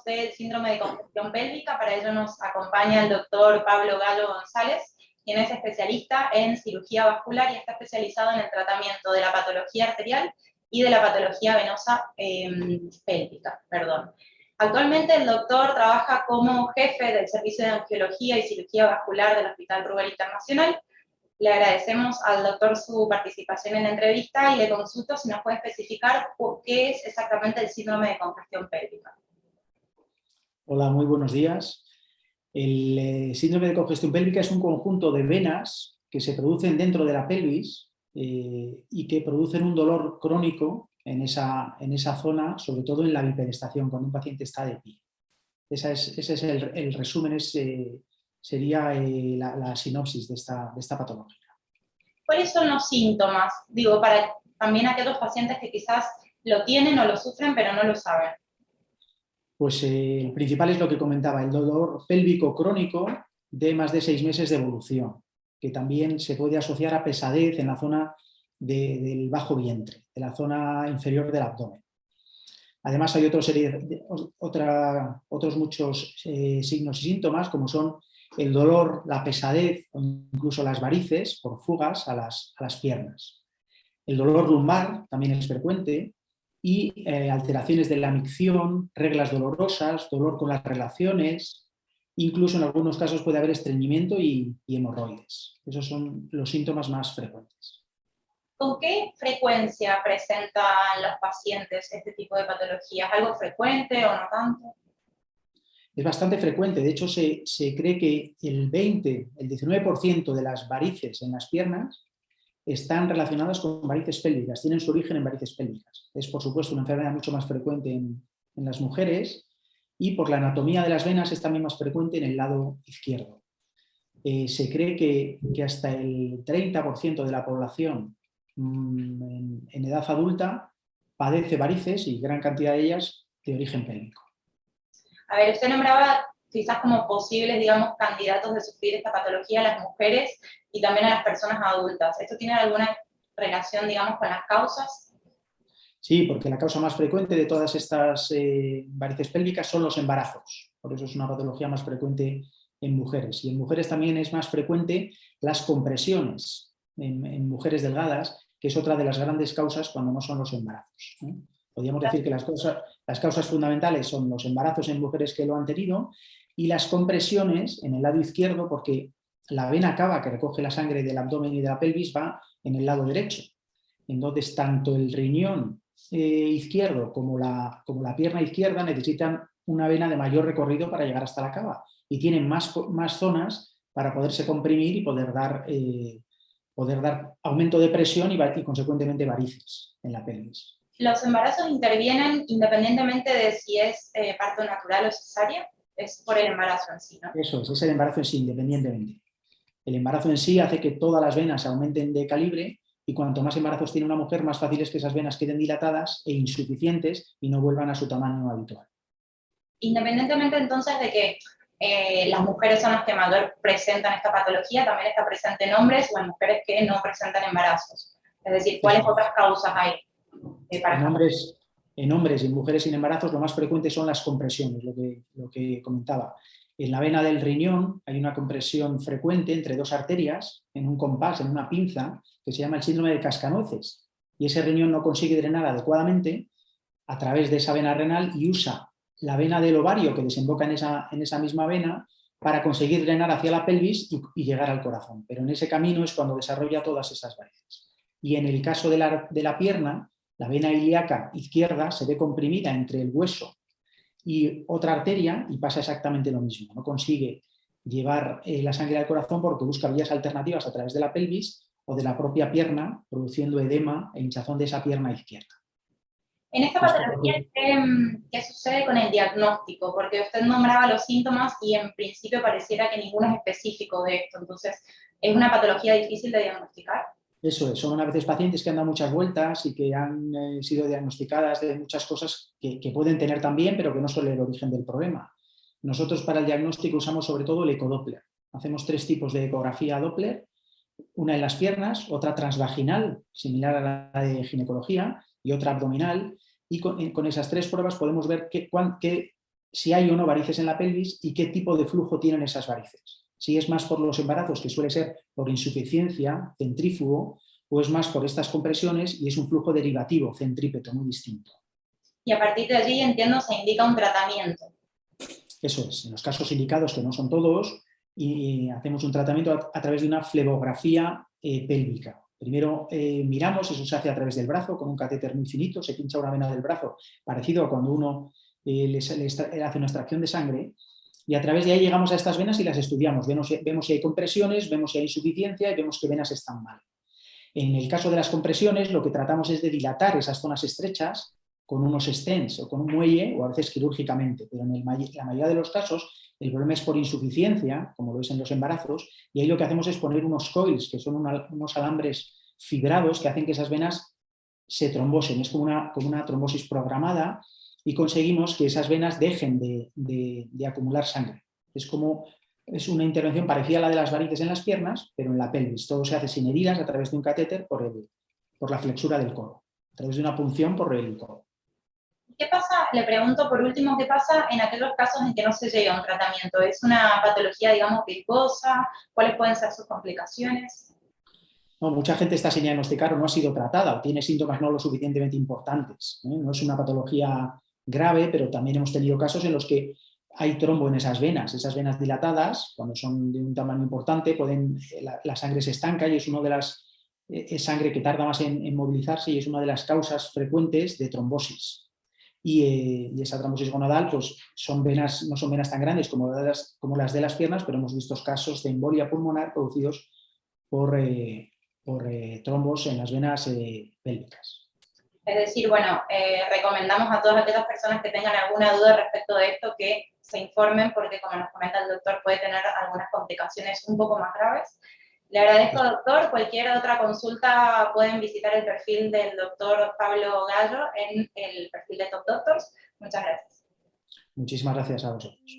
hablaremos del síndrome de congestión pélvica. Para ello nos acompaña el doctor Pablo Gallo González, quien es especialista en cirugía vascular y está especializado en el tratamiento de la patología arterial y de la patología venosa pélvica. Actualmente el doctor trabaja como jefe del Servicio de Angiología y Cirugía Vascular del Hospital Ruber Internacional. Le agradecemos al doctor su participación en la entrevista y le consulto si nos puede especificar qué es exactamente el síndrome de congestión pélvica. Hola, muy buenos días. El síndrome de congestión pélvica es un conjunto de venas que se producen dentro de la pelvis y que producen un dolor crónico en esa zona, sobre todo en la bipedestación, cuando un paciente está de pie. Ese es el resumen, sería la sinopsis de esta patología. ¿Cuáles son los síntomas? Digo, para también aquellos pacientes que quizás lo tienen o lo sufren, pero no lo saben. Pues el principal es lo que comentaba, el dolor pélvico crónico de más de 6 meses de evolución, que también se puede asociar a pesadez en la zona del bajo vientre, de la zona inferior del abdomen. Además hay otros muchos signos y síntomas, como son el dolor, la pesadez o incluso las varices por fugas a las piernas. El dolor lumbar también es frecuente y alteraciones de la micción, reglas dolorosas, dolor con las relaciones, incluso en algunos casos puede haber estreñimiento y hemorroides. Esos son los síntomas más frecuentes. ¿Con qué frecuencia presentan los pacientes este tipo de patologías? ¿Algo frecuente o no tanto? Es bastante frecuente, de hecho se cree que el 19% de las varices en las piernas están relacionadas con varices pélvicas, tienen su origen en varices pélvicas. Es, por supuesto, una enfermedad mucho más frecuente en las mujeres y por la anatomía de las venas es también más frecuente en el lado izquierdo. Se cree que hasta el 30% de la población en edad adulta padece varices y gran cantidad de ellas de origen pélvico. A ver, usted nombraba quizás como posibles, digamos, candidatos de sufrir esta patología a las mujeres y también a las personas adultas. ¿Esto tiene alguna relación, digamos, con las causas? Sí, porque la causa más frecuente de todas estas varices pélvicas son los embarazos. Por eso es una patología más frecuente en mujeres. Y en mujeres también es más frecuente las compresiones en mujeres delgadas, que es otra de las grandes causas cuando no son los embarazos. Podríamos decir que las causas fundamentales son los embarazos en mujeres que lo han tenido y las compresiones en el lado izquierdo, porque la vena cava que recoge la sangre del abdomen y de la pelvis va en el lado derecho. Entonces, tanto el riñón izquierdo como la pierna izquierda necesitan una vena de mayor recorrido para llegar hasta la cava y tienen más zonas para poderse comprimir y poder dar aumento de presión y consecuentemente varices en la pelvis. ¿Los embarazos intervienen independientemente de si es parto natural o cesárea? Es por el embarazo en sí, ¿no? Eso es el embarazo en sí, independientemente. El embarazo en sí hace que todas las venas aumenten de calibre y cuanto más embarazos tiene una mujer, más fácil es que esas venas queden dilatadas e insuficientes y no vuelvan a su tamaño habitual. Independientemente entonces de que las mujeres son las que mayor presentan esta patología, también está presente en hombres o en mujeres que no presentan embarazos. Es decir, ¿cuáles otras causas hay? En hombres y en mujeres sin embarazos lo más frecuente son las compresiones, lo que comentaba. En la vena del riñón hay una compresión frecuente entre dos arterias, en un compás, en una pinza, que se llama el síndrome de cascanueces. Y ese riñón no consigue drenar adecuadamente a través de esa vena renal y usa la vena del ovario que desemboca en esa misma vena para conseguir drenar hacia la pelvis y llegar al corazón. Pero en ese camino es cuando desarrolla todas esas varices. Y en el caso de la pierna, la vena ilíaca izquierda se ve comprimida entre el hueso y otra arteria y pasa exactamente lo mismo. No consigue llevar la sangre al corazón porque busca vías alternativas a través de la pelvis o de la propia pierna, produciendo edema e hinchazón de esa pierna izquierda. En esta patología, ¿qué sucede con el diagnóstico? Porque usted nombraba los síntomas y en principio pareciera que ninguno es específico de esto. Entonces, ¿es una patología difícil de diagnosticar? Eso es, son a veces pacientes que han dado muchas vueltas y que han sido diagnosticadas de muchas cosas que pueden tener también, pero que no son el origen del problema. Nosotros para el diagnóstico usamos sobre todo el ecodoppler. Hacemos 3 tipos de ecografía Doppler, una en las piernas, otra transvaginal, similar a la de ginecología, y otra abdominal. Y con esas 3 pruebas podemos ver qué si hay o no varices en la pelvis y qué tipo de flujo tienen esas varices. Si es más por los embarazos, que suele ser por insuficiencia, centrífugo, o es más por estas compresiones y es un flujo derivativo, centrípeto, muy distinto. Y a partir de allí, entiendo, se indica un tratamiento. Eso es, en los casos indicados, que no son todos, y hacemos un tratamiento a través de una flebografía pélvica. Primero miramos, eso se hace a través del brazo, con un catéter muy finito, se pincha una vena del brazo, parecido a cuando uno le hace una extracción de sangre, y a través de ahí llegamos a estas venas y las estudiamos. Vemos si hay compresiones, vemos si hay insuficiencia y vemos qué venas están mal. En el caso de las compresiones, lo que tratamos es de dilatar esas zonas estrechas con unos stents o con un muelle o a veces quirúrgicamente, pero en la mayoría de los casos el problema es por insuficiencia, como lo es en los embarazos, y ahí lo que hacemos es poner unos coils, que son unos alambres fibrados que hacen que esas venas se trombosen. Es como una trombosis programada y conseguimos que esas venas dejen de acumular sangre. Es una intervención parecida a la de las varices en las piernas, pero en la pelvis. Todo se hace sin heridas a través de un catéter por la flexura del codo, a través de una punción por el codo. ¿Qué pasa? Le pregunto por último, ¿qué pasa en aquellos casos en que no se llega a un tratamiento? ¿Es una patología, digamos, viscosa? ¿Cuáles pueden ser sus complicaciones? No, mucha gente está sin diagnosticar o no ha sido tratada o tiene síntomas no lo suficientemente importantes. No es una patología grave, pero también hemos tenido casos en los que hay trombo en esas venas dilatadas, cuando son de un tamaño importante, la sangre se estanca y es sangre que tarda más en movilizarse y es una de las causas frecuentes de trombosis. Y esa trombosis gonadal pues no son venas tan grandes como las de las piernas, pero hemos visto casos de embolia pulmonar producidos por trombos en las venas pélvicas. Es decir, bueno, recomendamos a todas aquellas personas que tengan alguna duda respecto de esto que se informen porque, como nos comenta el doctor, puede tener algunas complicaciones un poco más graves. Le agradezco, doctor. Cualquier otra consulta pueden visitar el perfil del doctor Pablo Gallo en el perfil de Top Doctors. Muchas gracias. Muchísimas gracias a vosotros.